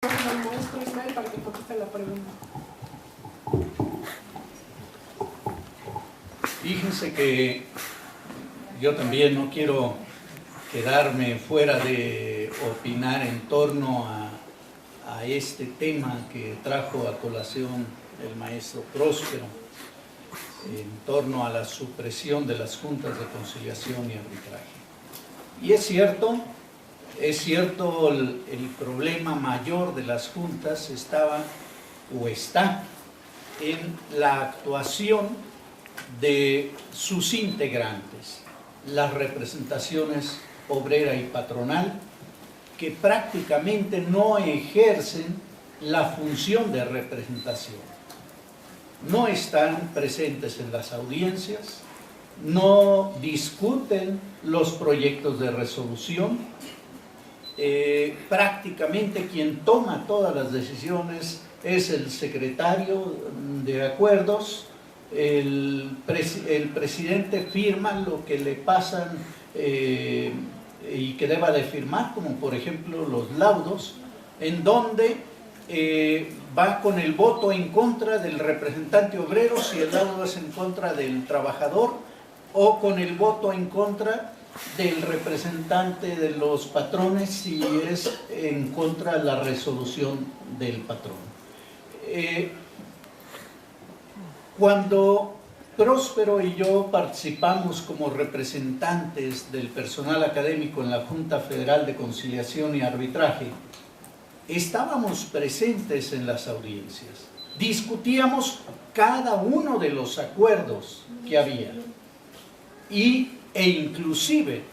al maestro Ismael para que conteste la pregunta. Fíjense que yo también no quiero quedarme fuera de opinar en torno a este tema que trajo a colación el maestro Próspero, en torno a la supresión de las juntas de conciliación y arbitraje. Y es cierto, el problema mayor de las juntas está en la actuación de sus integrantes, las representaciones obrera y patronal, que prácticamente no ejercen la función de representación. No están presentes en las audiencias, no discuten los proyectos de resolución. Prácticamente quien toma todas las decisiones es el secretario de acuerdos. El presidente firma lo que le pasan y que deba de firmar, como por ejemplo los laudos, en donde va con el voto en contra del representante obrero si el laudo es en contra del trabajador, o con el voto en contra del representante de los patrones si es en contra de la resolución del patrón. Cuando Próspero y yo participamos como representantes del personal académico en la Junta Federal de Conciliación y Arbitraje, estábamos presentes en las audiencias, discutíamos cada uno de los acuerdos que había e inclusive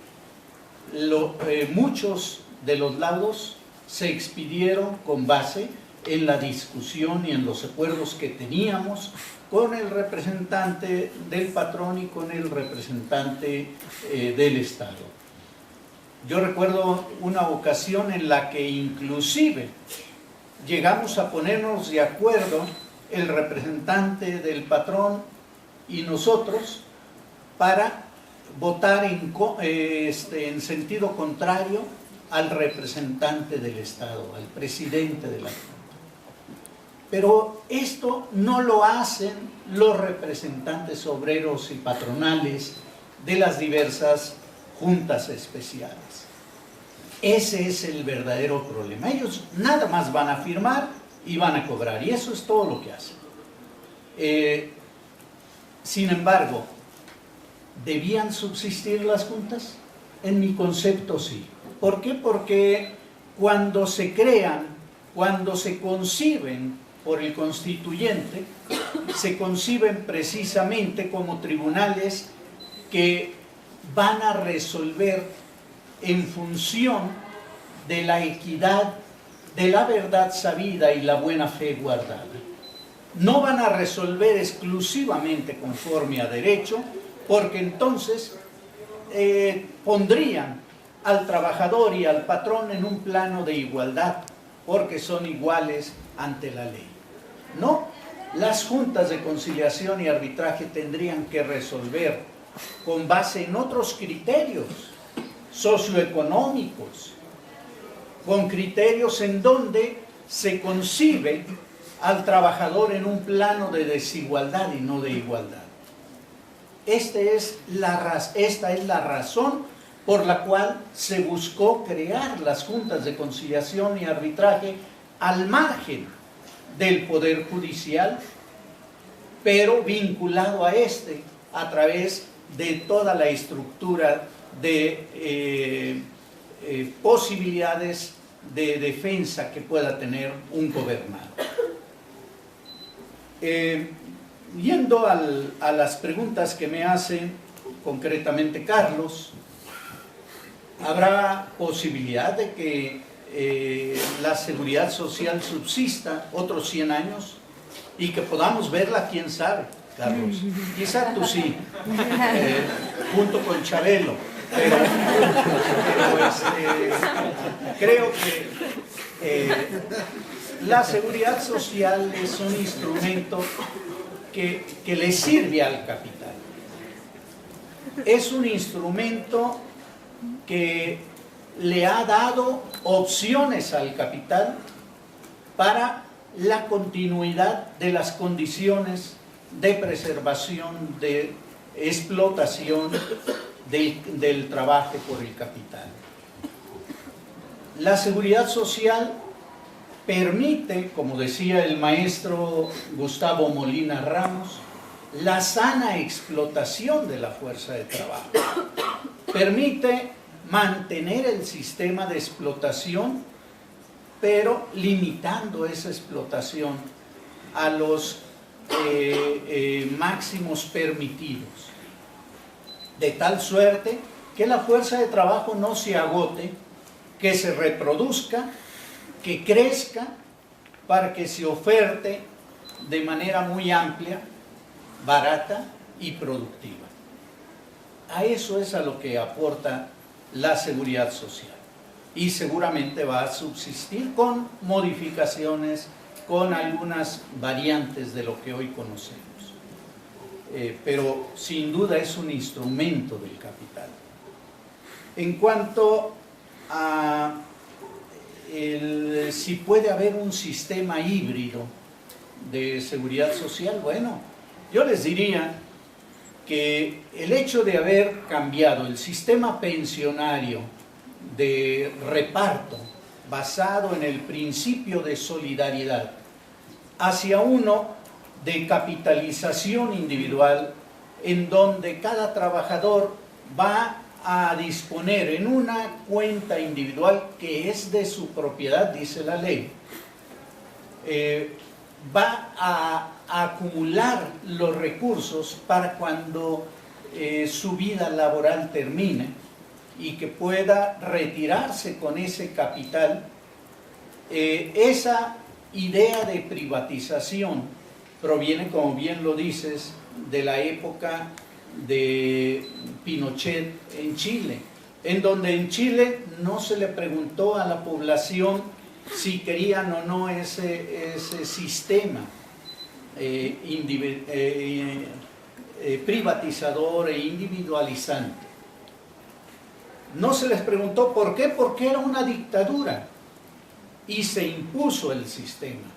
muchos de los laudos se expidieron con base en la discusión y en los acuerdos que teníamos con el representante del patrón y con el representante del Estado. Yo recuerdo una ocasión en la que inclusive llegamos a ponernos de acuerdo el representante del patrón y nosotros para votar en sentido contrario al representante del Estado, al presidente de la Junta. Pero esto no lo hacen los representantes obreros y patronales de las diversas juntas especiales. Ese es el verdadero problema. Ellos nada más van a firmar y van a cobrar, y eso es todo lo que hacen. Sin embargo, ¿debían subsistir las juntas? En mi concepto sí. ¿Por qué? Porque cuando se crean, cuando se conciben por el constituyente, se conciben precisamente como tribunales que van a resolver en función de la equidad, de la verdad sabida y la buena fe guardada. No van a resolver exclusivamente conforme a derecho, porque entonces pondrían al trabajador y al patrón en un plano de igualdad, porque son iguales ante la ley. No, las juntas de conciliación y arbitraje tendrían que resolver con base en otros criterios socioeconómicos, con criterios en donde se concibe al trabajador en un plano de desigualdad y no de igualdad. Esta es la razón por la cual se buscó crear las juntas de conciliación y arbitraje al margen del Poder Judicial, pero vinculado a a través de toda la estructura de posibilidades de defensa que pueda tener un gobernado. Yendo a las preguntas que me hace concretamente Carlos, ¿habrá posibilidad de que la seguridad social subsista otros 100 años y que podamos verla? ¿Quién sabe, Carlos? Quizá tú sí, junto con Chabelo, pero creo que la seguridad social es un instrumento que le sirve al capital. Es un instrumento que le ha dado opciones al capital para la continuidad de las condiciones de preservación, de explotación del trabajo por el capital. La seguridad social permite, como decía el maestro Gustavo Molina Ramos, la sana explotación de la fuerza de trabajo. Permite mantener el sistema de explotación, pero limitando esa explotación a los máximos permitidos, de tal suerte que la fuerza de trabajo no se agote, que se reproduzca, que crezca, para que se oferte de manera muy amplia, barata y productiva. A eso es a lo que aporta la seguridad social, y seguramente va a subsistir con modificaciones, con algunas variantes de lo que hoy conocemos. Pero sin duda es un instrumento del capital. En cuanto a si puede haber un sistema híbrido de seguridad social, bueno, yo les diría que el hecho de haber cambiado el sistema pensionario de reparto basado en el principio de solidaridad hacia uno de capitalización individual, en donde cada trabajador va a disponer en una cuenta individual que es de su propiedad, dice la ley, va a acumular los recursos para cuando su vida laboral termine y que pueda retirarse con ese capital. Esa idea de privatización proviene, como bien lo dices, de la época de Pinochet en Chile, en donde en Chile no se le preguntó a la población si querían o no ese sistema privatizador e individualizante. No se les preguntó por qué, porque era una dictadura y se impuso el sistema.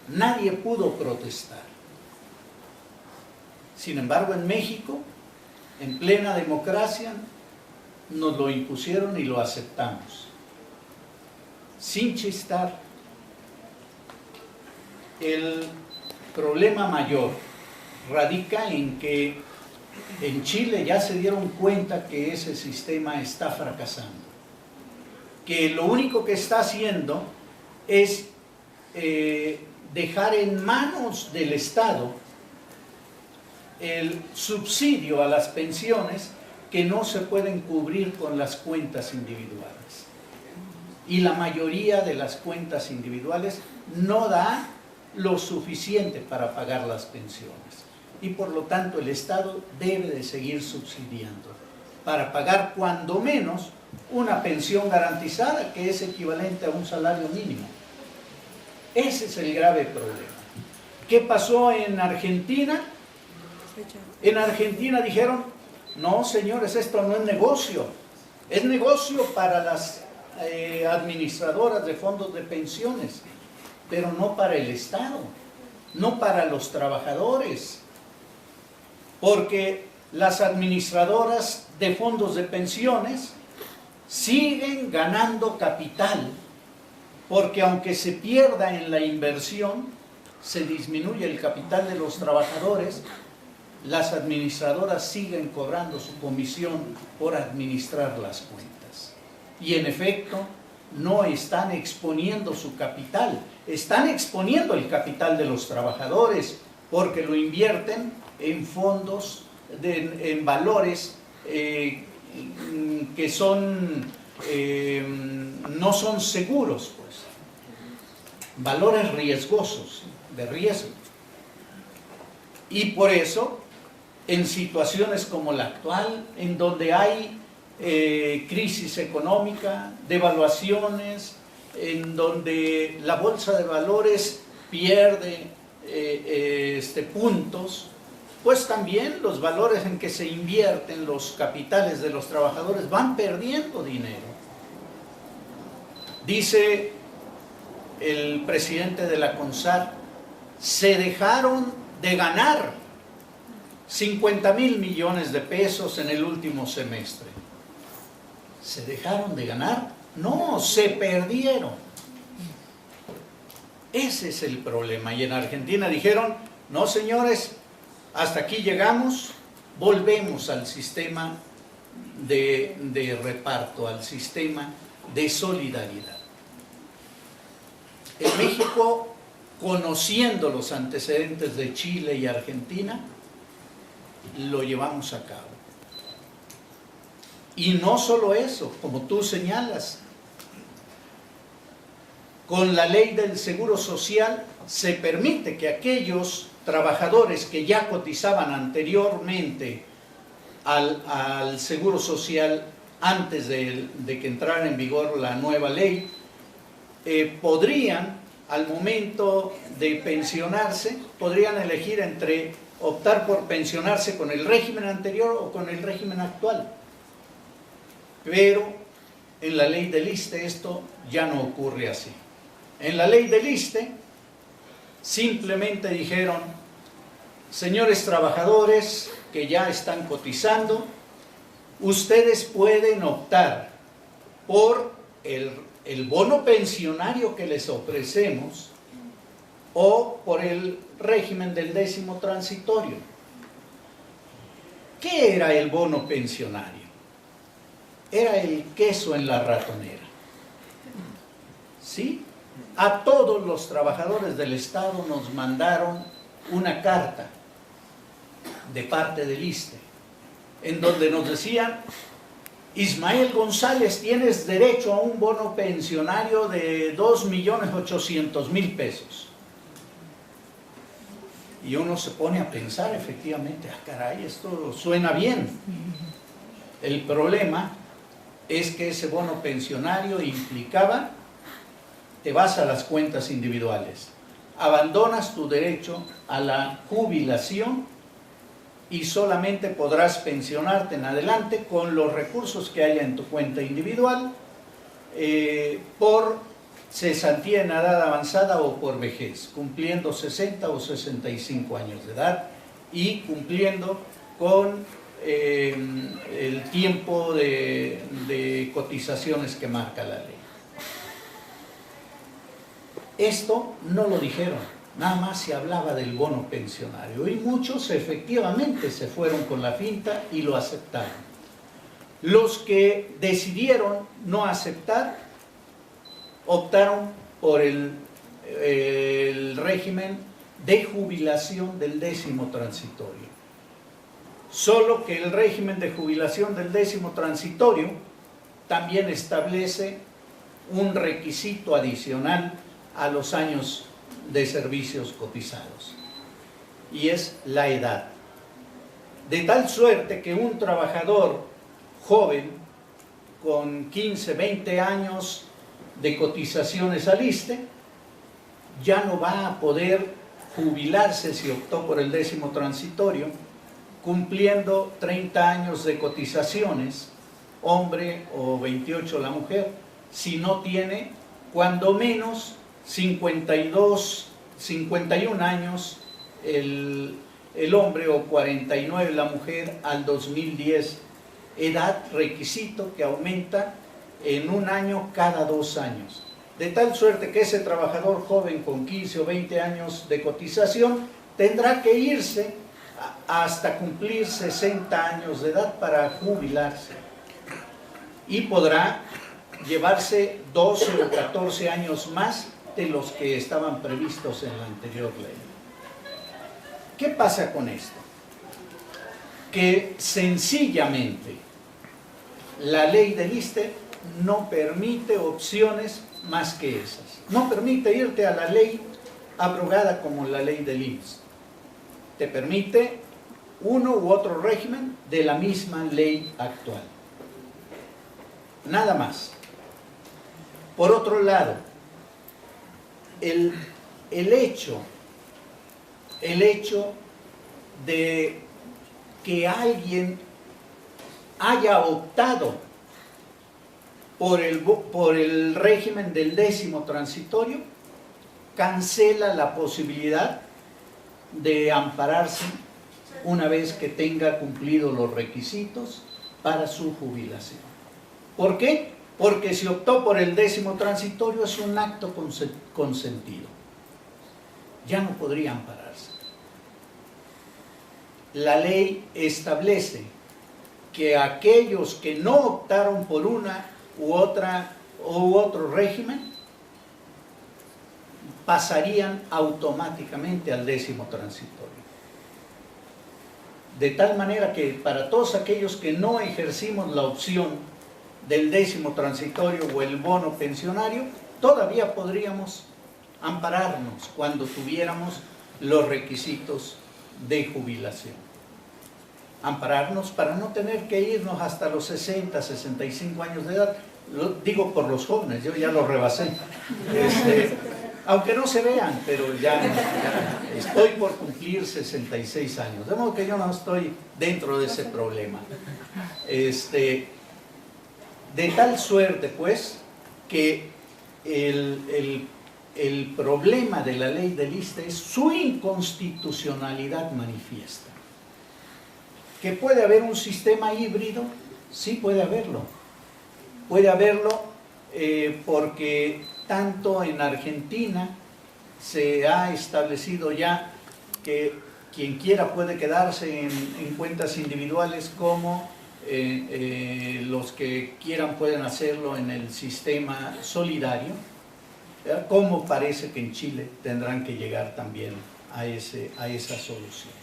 Nadie pudo protestar. Sin embargo, en México, en plena democracia, nos lo impusieron y lo aceptamos, sin chistar. El problema mayor radica en que en Chile ya se dieron cuenta que ese sistema está fracasando, que lo único que está haciendo es dejar en manos del Estado el subsidio a las pensiones que no se pueden cubrir con las cuentas individuales. Y la mayoría de las cuentas individuales no da lo suficiente para pagar las pensiones. Y por lo tanto el Estado debe de seguir subsidiando para pagar cuando menos una pensión garantizada, que es equivalente a un salario mínimo. Ese es el grave problema. ¿Qué pasó en Argentina? En Argentina dijeron: no, señores, esto no es negocio. Es negocio para las administradoras de fondos de pensiones, pero no para el Estado, no para los trabajadores. Porque las administradoras de fondos de pensiones siguen ganando capital, porque aunque se pierda en la inversión, se disminuye el capital de los trabajadores, las administradoras siguen cobrando su comisión por administrar las cuentas. Y en efecto, no están exponiendo su capital, están exponiendo el capital de los trabajadores, porque lo invierten en fondos, en valores que son, no son seguros, pues, valores riesgosos, de riesgo. Y por eso, en situaciones como la actual, en donde hay crisis económica, devaluaciones, en donde la bolsa de valores pierde puntos, pues también los valores en que se invierten los capitales de los trabajadores van perdiendo dinero. Dice el presidente de la CONSAR, se dejaron de ganar 50,000 millones de pesos en el último semestre. ¿Se dejaron de ganar? No, se perdieron. Ese es el problema. Y en Argentina dijeron, no señores, hasta aquí llegamos, volvemos al sistema de reparto, al sistema de solidaridad. En México, conociendo los antecedentes de Chile y Argentina, lo llevamos a cabo. Y no solo eso, como tú señalas, con la ley del Seguro Social se permite que aquellos trabajadores que ya cotizaban anteriormente al Seguro Social antes de que entrara en vigor la nueva ley, podrían, al momento de pensionarse, podrían elegir entre optar por pensionarse con el régimen anterior o con el régimen actual. Pero en la ley del ISSSTE esto ya no ocurre así. En la ley del ISSSTE simplemente dijeron, señores trabajadores que ya están cotizando, ustedes pueden optar por el bono pensionario que les ofrecemos o por el régimen del 10º transitorio. ¿Qué era el bono pensionario? Era el queso en la ratonera. ¿Sí? A todos los trabajadores del Estado nos mandaron una carta de parte del ISSSTE, en donde nos decían, Ismael González, tienes derecho a un bono pensionario de 2.800.000 pesos. Y uno se pone a pensar, efectivamente, ah, caray, esto suena bien. El problema es que ese bono pensionario implicaba, te vas a las cuentas individuales, abandonas tu derecho a la jubilación y solamente podrás pensionarte en adelante con los recursos que haya en tu cuenta individual por cesantía en edad avanzada o por vejez, cumpliendo 60 o 65 años de edad y cumpliendo con el tiempo de cotizaciones que marca la ley. Esto no lo dijeron, nada más se hablaba del bono pensionario y muchos efectivamente se fueron con la finta y lo aceptaron. Los que decidieron no aceptar optaron por el régimen de jubilación del 10º transitorio. Solo que el régimen de jubilación del 10º transitorio también establece un requisito adicional a los años de servicios cotizados, y es la edad. De tal suerte que un trabajador joven con 15, 20 años de cotizaciones al ISSSTE ya no va a poder jubilarse si optó por el 10º transitorio, cumpliendo 30 años de cotizaciones, hombre o 28 la mujer, si no tiene cuando menos 52, 51 años el hombre o 49 la mujer al 2010, edad requisito que aumenta en un año cada 2 años. De tal suerte que ese trabajador joven con 15 o 20 años de cotización tendrá que irse hasta cumplir 60 años de edad para jubilarse y podrá llevarse 12 o 14 años más de los que estaban previstos en la anterior ley. ¿Qué pasa con esto? Que sencillamente la ley del ISSSTE no permite opciones más que esas. No permite irte a la ley abrogada como la ley del IMSS. Te permite uno u otro régimen de la misma ley actual. Nada más. Por otro lado, el hecho de que alguien haya optado por el régimen del 10º transitorio cancela la posibilidad de ampararse una vez que tenga cumplido los requisitos para su jubilación. ¿Por qué? Porque si optó por el 10º transitorio es un acto consentido. Ya no podría ampararse. La ley establece que aquellos que no optaron por una u otro régimen pasarían automáticamente al 10º transitorio. De tal manera que para todos aquellos que no ejercimos la opción del 10º transitorio o el bono pensionario, todavía podríamos ampararnos cuando tuviéramos los requisitos de jubilación. Ampararnos para no tener que irnos hasta los 60, 65 años de edad. Lo digo por los jóvenes, yo ya los rebasé. Aunque no se vean, pero ya estoy por cumplir 66 años. De modo que yo no estoy dentro de ese problema. De tal suerte, pues, que el problema de la ley del ISSSTE es su inconstitucionalidad manifiesta. ¿Que puede haber un sistema híbrido? Sí, puede haberlo. Puede haberlo porque tanto en Argentina se ha establecido ya que quien quiera puede quedarse en cuentas individuales, como los que quieran pueden hacerlo en el sistema solidario, como parece que en Chile tendrán que llegar también a esa solución.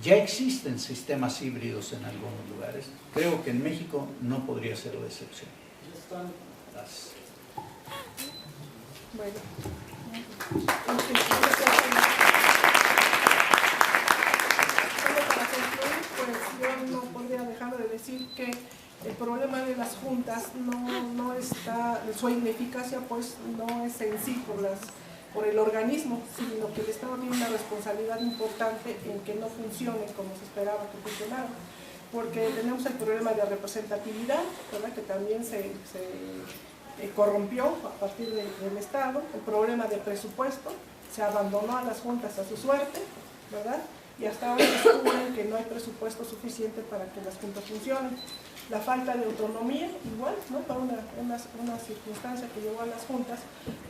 Ya existen sistemas híbridos en algunos lugares. Creo que en México no podría ser la excepción. Gracias. Bueno. Solo para concluir, pues yo no podría dejar de decir que el problema de las juntas no está, su ineficacia pues no es en sí por el organismo, sino que el Estado tiene una responsabilidad importante en que no funcione como se esperaba que funcionara. Porque tenemos el problema de representatividad, ¿verdad?, que también se corrompió a partir del Estado, el problema de presupuesto, se abandonó a las juntas a su suerte, ¿verdad?, y hasta ahora descubren que no hay presupuesto suficiente para que las juntas funcionen. La falta de autonomía, igual, ¿no?, para una circunstancia que llevó a las juntas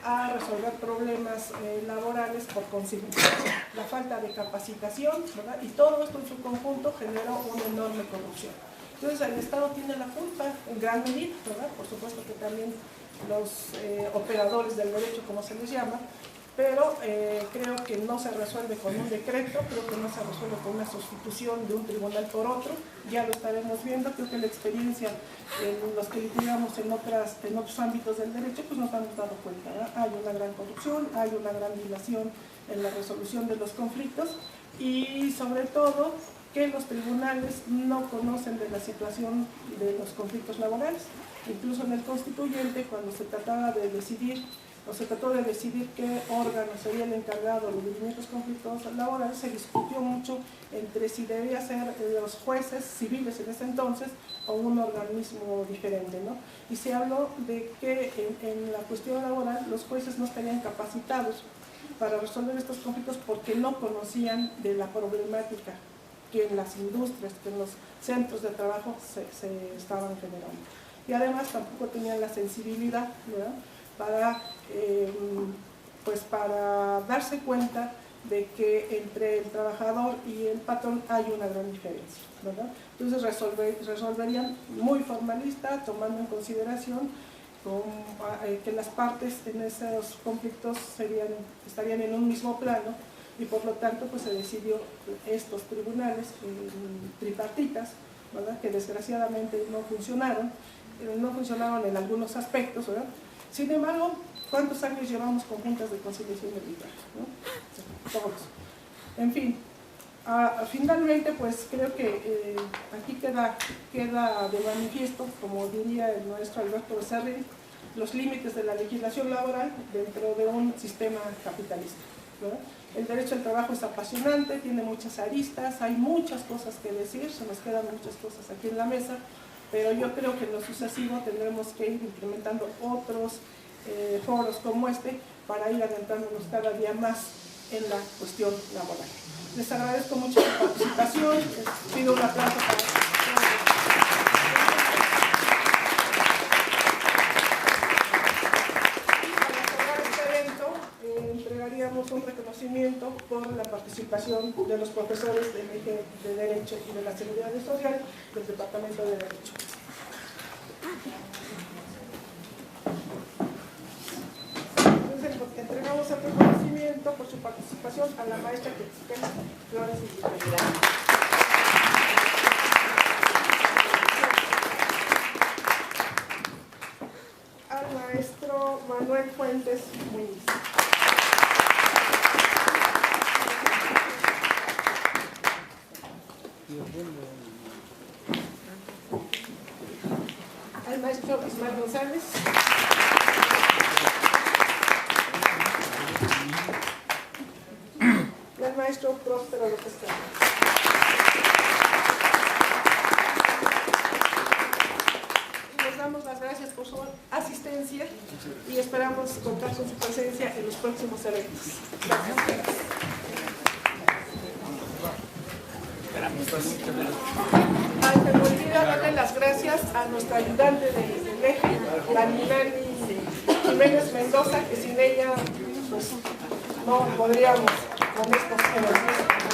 a resolver problemas laborales por consiguiente. La falta de capacitación, ¿verdad?, y todo esto en su conjunto generó una enorme corrupción. Entonces el Estado tiene la culpa en gran medida, ¿verdad?, por supuesto que también los operadores del derecho, como se les llama, pero creo que no se resuelve con un decreto, creo que no se resuelve con una sustitución de un tribunal por otro, ya lo estaremos viendo. Creo que la experiencia en los que litigamos en otros ámbitos del derecho, pues nos hemos dado cuenta, ¿verdad? Hay una gran corrupción, hay una gran dilación en la resolución de los conflictos y sobre todo que los tribunales no conocen de la situación de los conflictos laborales. Incluso en el constituyente, cuando se trataba de decidir se trató de decidir qué órgano sería el encargado de los dirimir conflictos laborales, se discutió mucho entre si debía ser los jueces civiles en ese entonces o un organismo diferente, ¿no? Y se habló de que en la cuestión laboral los jueces no estarían capacitados para resolver estos conflictos porque no conocían de la problemática que en las industrias, que en los centros de trabajo se estaban generando. Y además tampoco tenían la sensibilidad, ¿verdad?, para darse cuenta de que entre el trabajador y el patrón hay una gran diferencia, ¿verdad? Entonces resolverían muy formalista, tomando en consideración que las partes en esos conflictos estarían en un mismo plano, y por lo tanto pues se decidió estos tribunales tripartitas, ¿verdad?, que desgraciadamente no funcionaron en algunos aspectos, ¿verdad? Sin embargo, ¿cuántos años llevamos con juntas de conciliación de arbitraje, ¿no? Todos. En fin, finalmente, pues creo que aquí queda de manifiesto, como diría el maestro Alberto Becerril, los límites de la legislación laboral dentro de un sistema capitalista, ¿verdad? El derecho al trabajo es apasionante, tiene muchas aristas, hay muchas cosas que decir, se nos quedan muchas cosas aquí en la mesa, pero yo creo que en lo sucesivo tendremos que ir implementando otros foros como este para ir adentrándonos cada día más en la cuestión laboral. Les agradezco mucho su participación, les pido un aplauso para cerrar este evento. Entregaríamos un reconocimiento por la participación de los profesores del eje de Derecho y de la Seguridad Social del Departamento de Derecho. Entregamos el reconocimiento por su participación a la maestra Quetzicana Flores y al maestro Manuel Fuentes Muñiz. Al maestro Ismael González. Y al maestro Próspero López Cárdenas. Les damos las gracias por su asistencia y esperamos contar con su presencia en los próximos eventos. Gracias. Se me olvida darle las gracias a nuestra ayudante del eje, la Nani Jiménez Mendoza, que sin ella pues no podríamos con estos eventos.